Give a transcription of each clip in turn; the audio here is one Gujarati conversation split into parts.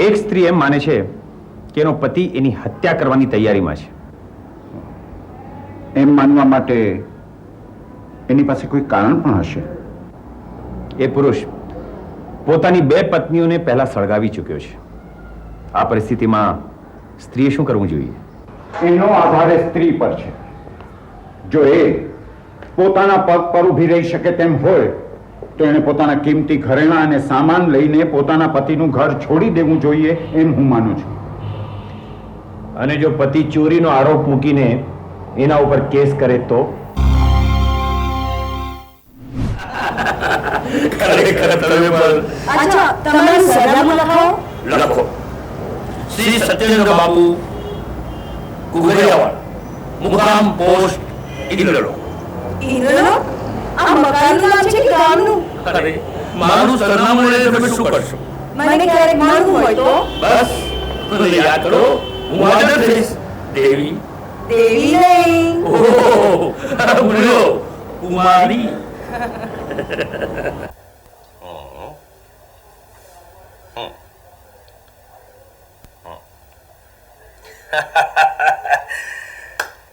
એક સ્ત્રી એમ માને છે કે એનો પતિ એની હત્યા કરવાની તૈયારીમાં છે. એમ માનવા માટે એની પાસે કોઈ કારણ પણ હશે. એ પુરુષ પોતાની 2 પત્નીઓને પહેલા સળગાવી ચૂક્યો છે. આ પરિસ્થિતિમાં સ્ત્રીએ શું કરવું જોઈએ? એનો આધાર સ્ત્રી પર છે. જો એ પોતાના પગ પર ઊભી રહી શકે તેમ હોય તો એને પોતાના કિંમતી ઘરેણાં અને સામાન લઈને પોતાના પતિનું ઘર છોડી દેવું જોઈએ એમ હું માનું છું. અને જો પતિ ચોરીનો આરોપ મૂકીને એના ઉપર કેસ કરે તો? અચ્છા, તમારું સરનામું લખો. શ્રી સત્યેન્દ્ર બાપુ, કુગરિયાવાડ, મુકામ પોસ્ટ ઈડલો. ઈડલો? આ મકાનનું નામ છે કે ગામનું? અરે, મારું સરનામું લઈને તમે શું કરશો? મને ક્યારેક મળવું હોય તો? બસ યાદ કરો, હું હાજર થઈશ. દેવી. દેવી નહીં. ઓહો, બોલો કુમારી.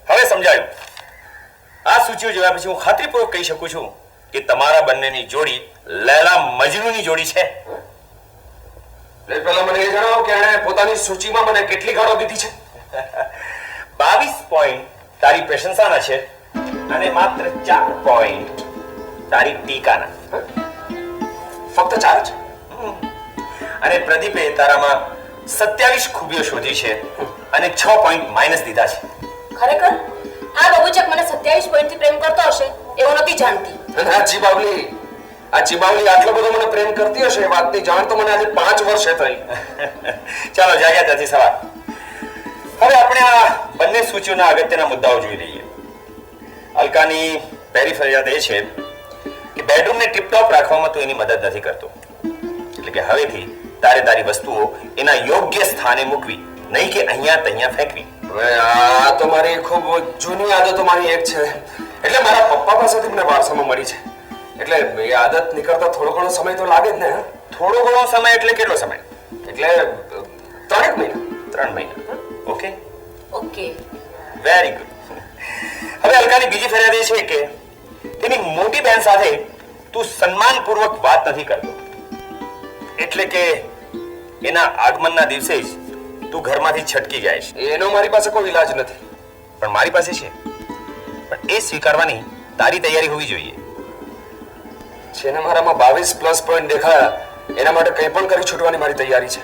હવે સમજાયું. આ સૂચિઓ જોયા પછી હું ખાતરીપૂર્વક કહી શકું છું કે તમારા બંનેની જોડી લૈલા મજનૂની જોડી છે. પહેલા મને એ જણાવો કે એણે પોતાની સૂચિમાં મને કેટલી ગાળો દીધી છે? 22 પોઈન્ટ તારી પ્રશંસાના છે અને માત્ર 4 પોઈન્ટ તારી ટીકાના. ફક્ત 4 જ? અને પ્રદીપે તારામાં 27 ખૂબીઓ શોધી છે અને 6 પોઈન્ટ માઇનસ દીધા છે. ખરેખર આ બબુચક મને 27 પોઈન્ટથી પ્રેમ કરતો હશે એવું નથી જાણતી. અને આ ચીબાવલી આટલો બધો મને પ્રેમ કરતી હશે એ વાતની જાણ તો મને આજે 5 વર્ષે થઈ. ચાલો જાગ્યા ત્યાંથી સવાર. હવે આપણે આ બંને સૂચિઓના અગત્યના મુદ્દાઓ જોઈ લઈએ. અલકાની પહેલી ફરિયાદ એ છે કે બેડરૂમને ટીપટોપ રાખવામાં તું એની મદદ નથી કરતો. એટલે કે હવેથી તારી વસ્તુઓ એના યોગ્ય સ્થાને મૂકવી, નહીં કે અહીંયા ત્યાં ફેંકવી. હવે આ તો મારી ખૂબ જૂની આદતો મારી એક છે. એટલે મારા પપ્પા પાસેથી મને વારસામાં મળી છે. એટલે એ આદત નીકળતા થોડો ઘણો સમય તો લાગે જ ને. થોડો ઘણો સમય એટલે કેટલો સમય? એટલે 3 મહિના. 3 મહિના. Okay okay, very good. હવે અલકાની બીજી ફરિયાદ એ છે કે તેની મોટી બહેન સાથે તું સન્માનપૂર્વક વાત નથી કરતો. એટલે કે એના આગમનના દિવસે જ તું ઘરમાંથી છટકી જાય છે. એનો મારી પાસે કોઈ ઈલાજ નથી. પણ મારી પાસે છે. પણ એ સ્વીકારવાની તારી તૈયારી હોવી જોઈએ. જેને મારામાં 22+ પોઈન્ટ દેખાયા એના માટે કંઈ પણ કરી છૂટવાની મારી તૈયારી છે.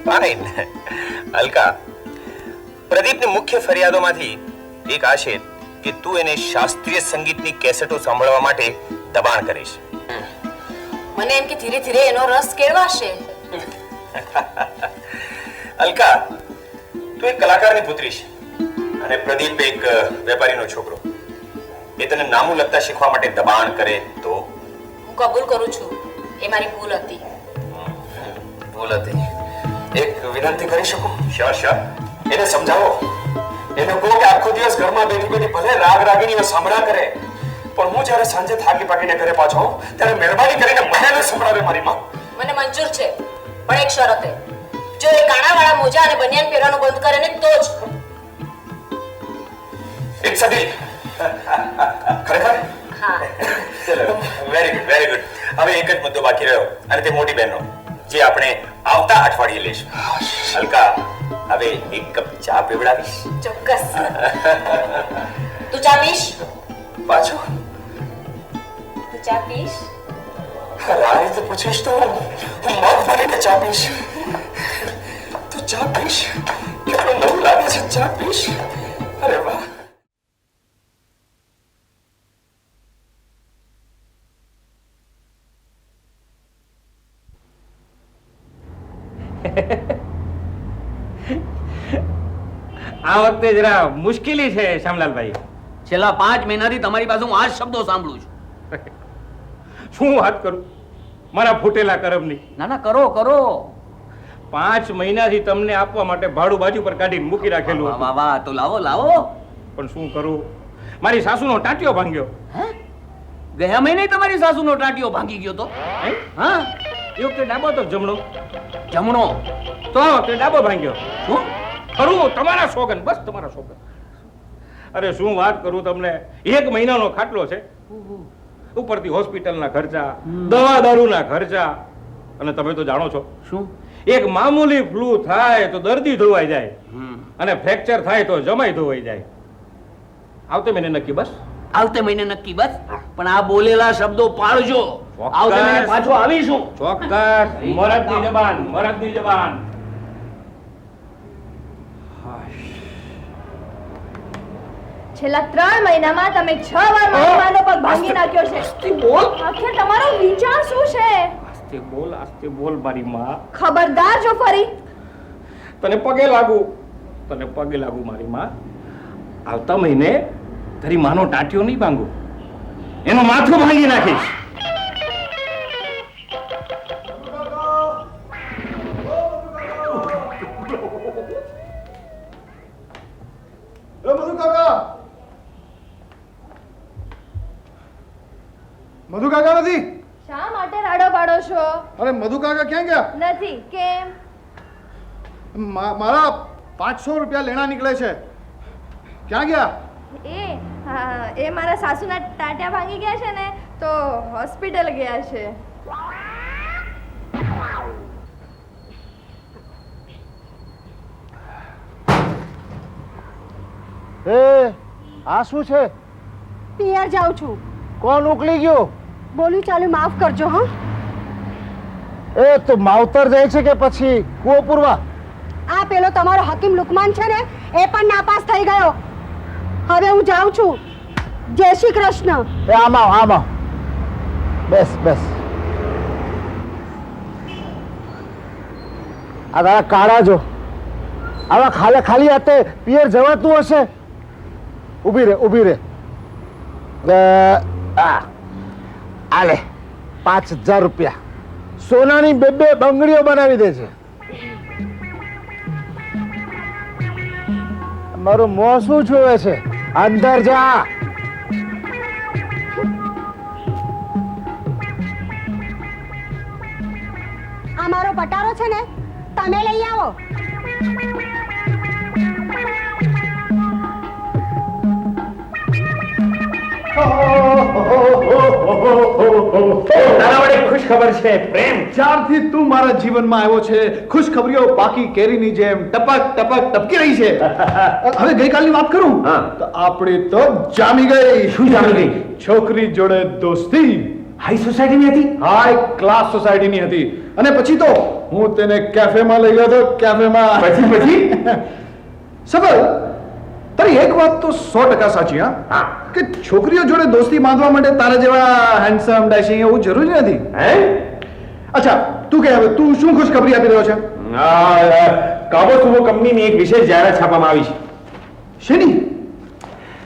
ફાઇન. અલકા, પ્રદીપની મુખ્ય ફરિયાદોમાંથી એક આ છે કે તું એને શાસ્ત્રીય સંગીતની કેસેટો સાંભળવા માટે દબાણ કરીશ. મને એમ કે ધીરે ધીરે એનો રસ કેળવાશે. અલકા, તું એક કલાકારની પુત્રી છે અને પ્રદીપ એક વેપારીનો છોકરો. એ તને નામું લખતા શીખવા માટે દબાણ કરે તો? હું કબૂલ કરું છું, એ મારી ભૂલ હતી. ભૂલ હતી? એક વિનંતી કરી શકું? શ્યોર. એને સમજાવો. એને કહો કે આખો દિવસ ઘરમાં બેઠી ભલે રાગ રાગીણીઓ સાંભળા કરે, પણ હું જ્યારે સાંજે થાકી પાકીને ઘરે પાછો આવું ત્યારે મહેરબાની કરીને મને ન સંભળાવે મારી માં. મને મંજૂર છે, પણ એક શરતે. જો એ કાણાવાળા મોજા અને બનિયાન પહેરવાનું બંધ કરે ને તો જ. એક સદી. ખરેખર? હા. ચલો, વેરી ગુડ. હવે એક જ મુદ્દો બાકી રહ્યો અને તે મોટી બહેનનો, જે આપણે આવતા અઠવાડિયે લઈશું. અલકા, હવે એક કપ ચા પીવડાવીશ? ચોક્કસ. તું ચા પીશ? પાછું? તું ચા પીશ? આ રીતે પૂછીશ તો હું મગ બનીને ચા પીશ. તું ચા પીશ? કેટલું નવું લાગે છે. ચા પીશ? અરે વાહ. આ વખતે જરા મુશ્કેલી છે શ્યામલાલભાઈ. છેલ્લા 5 મહિનાથી તમારી પાસે હું આ જ શબ્દો સાંભળું છું. શું વાત કરું મારા ફૂટેલા કરમની. ના કરો 5 મહિનાથી તમને આપવા માટે ભાડું બાજુ પર કાઢીને મૂકી રાખેલું હતું. વાહ, તો લાવો. પણ શું કરું, મારી સાસુનો ટાંટિયો ભાંગ્યો. ગયા મહિને તમારી સાસુનો ટાંટિયો ભાંગી ગયો તો? હા, એ વખતે ડાબો તો જમણો? જમણો. તો આ વખતે ડાબો ભાંગ્યો. શું? ખરું, તમારા સોગન, બસ તમારા સોગન. અરે શું વાત કરું તમને, 1 મહિનાનો ખાટલો છે, ઉપરથી હોસ્પિટલના ખર્ચા, દવા દારૂના ખર્ચા. અને તમે તો જાણો છો શું, એક મામૂલી ફ્લૂ થાય તો દર્દી ધોવાઈ જાય, અને ફ્રેક્ચર થાય તો જમાઈ ધોવાઈ જાય. આવતે મહિને નક્કી બસ. આવતે મહિને નક્કી બસ. પણ આ બોલેલા શબ્દો પાળજો. આવતે મહિને પાછો આવીશું. ચોક્કસ. મરદની જબાન, મરદની જબાન. છેલ્લા 3 મહિનામાં તમે 6 વાર મારી માનો પગ ભાંગી નાખ્યો છે. આખિર તમારો વિચાર શું છે? આસ્તે બોલ મારી માં. ખબરદાર જો ફરી તને પગે લાગુ મારી માં. આવતા મહિને તારી માનો ટાંટિયો નહીં ભાંગું, એનું માથું ભાંગી નાખીશ. મધુ કાકા નથી. શા માટે રાડો પાડો છો? અરે મધુ કાકા ક્યાં ગયા? નથી કેમ? મારા 500 રૂપિયા લેણા નીકળે છે. ક્યાં ગયા? એ મારા સાસુના ટાંટિયા ભાંગી ગયા છે ને, તો હોસ્પિટલ ગયા છે. આ શું છે? પિયર જાઉં છું. કોણ ઉકલી ગયો? બોલ્યું ચાલ્યું માફ કરજો. હા, એ તો માવતર જાય છે કે પછી કૂવો પૂરવા? આ પેલો તમારો હકીમ લુકમાન છે ને, એ પણ નાપાસ થઈ ગયો. હવે હું જાઉં છું. જય શ્રી કૃષ્ણ. એ આમાં બેસ. આ તારા કાળા જો, આવા ખાલી હાથે પિયર જવાતું હશે? ઊભી રે. આલે 5000 રૂપિયા સોનાની 2 બંગડીઓ બનાવી દે છે. મારું મોં શું જોવે છે? અંદર જા. આ મારો પટારો છે ને, તમે લઈ આવો. તારા વડે ખુશ ખબર છે પ્રેમ. જ્યારથી તું મારા જીવનમાં આવ્યો છે, ખુશખબરીઓ પાકી કેરીની જેમ ટપક ટપકી રહી છે. હવે ગઈકાલની વાત કરું તો આપણી તો જામી ગઈ. શું જામી ગઈ? છોકરી જોડે દોસ્તી. હાઈ સોસાયટીની હતી? હાઈ ક્લાસ સોસાયટીની હતી. અને પછી તો હું તેને કેફેમાં લઈ ગયો હતો. કેફેમાં પછી સફલ, તારી એક વાત તો 100% સાચી. હા, કે છોકરીઓ જોડે દોસ્તી બાંધવા માટે તારા જેવા હેન્ડસમ ડેશિંગ એવું જરૂરી નથી. અચ્છા, તું કે હવે તું શું ખુશખબરી આપી રહ્યો છે? કાબો સુબો કંપનીની એક વિશેષ જાહેરાત છાપવામાં આવી છે. શેની?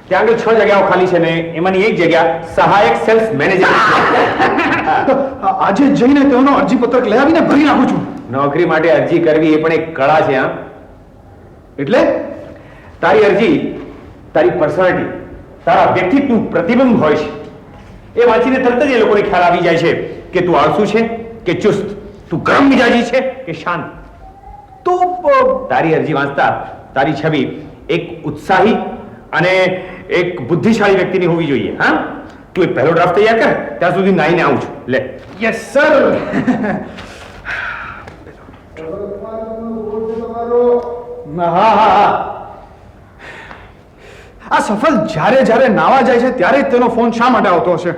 ત્યાં આગળ 6 જગ્યાઓ ખાલી છે ને, એમાંની એક જગ્યા સહાયક સેલ્સ મેનેજર. આજે જઈને તેનો અરજી પત્રક લઈ આવીને ભરી નાખું છું. નોકરી માટે અરજી કરવી એ પણ એક કળા છે. એટલે તારી અરજી તારી પર્સનાલિટી, તારા વ્યક્તિત્વનું પ્રતિબિંબ હોય છે. એ વાંચીને તરત જ એ લોકોને ખ્યાલ આવી જાય છે કે તું આળસુ છે કે ચુસ્ત, તું ગરમ મિજાજી છે કે શાંત. તો તારી અરજી વાંચતા તારી છબી એક ઉત્સાહી અને એક બુદ્ધિશાળી વ્યક્તિની હોવી જોઈએ. હા, તું એક પહેલો ડ્રાફ્ટ તૈયાર કર, ત્યાં સુધી નાઈને આવું છું. લે. Yes sir. હા. આ સફલ જ્યારે નાવા જાય છે ત્યારે જ તેનો ફોન શા માટે આવતો હશે?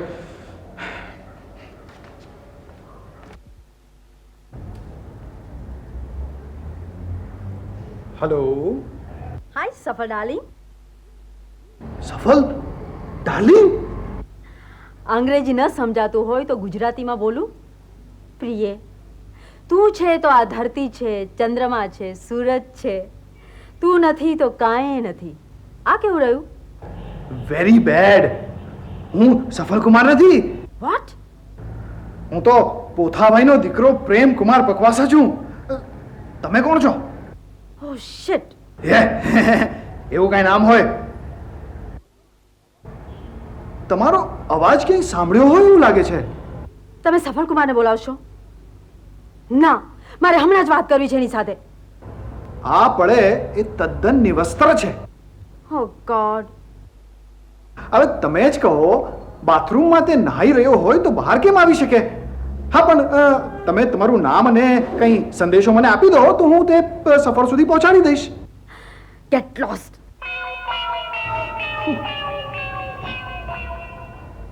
હેલો. હાય સફળ ડાર્લિંગ. સફલ ડાર્લિંગ. અંગ્રેજી ન સમજાતું હોય તો ગુજરાતીમાં બોલું. પ્રિય, તું છે તો આ ધરતી છે, ચંદ્રમા છે, સૂરજ છે. તું નથી તો કાંઈ નથી. આ કેવું રહ્યું? Very bad. હું સફલ કુમાર નથી. વોટ? હું તો પોથાભાઈનો દીકરો પ્રેમ કુમાર પકવાસા છું. તમે કોણ છો? ઓ શિટ. એવું કઈ નામ હોય? તમારો અવાજ ક્યાંય સાંભળ્યો હોય એવું લાગે છે. તમે સફળ કુમારને બોલાવશો? ના, મારે હમણાં જ વાત કરવી છે એની સાથે. આ પડે એ તદ્દન નિવસ્ત્ર છે. ઓ ગોડ. હવે તમે જ કહો, બાથરૂમમાં તે નહાઈ રહ્યો હોય તો બહાર કેમ આવી શકે? હા, પણ તમે તમારું નામ અને કંઈ સંદેશો મને આપી દો તો હું તે સફર સુધી પહોંચાડી દઈશ. Get lost.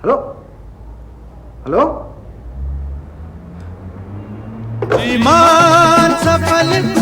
Hello hello. विमान सफल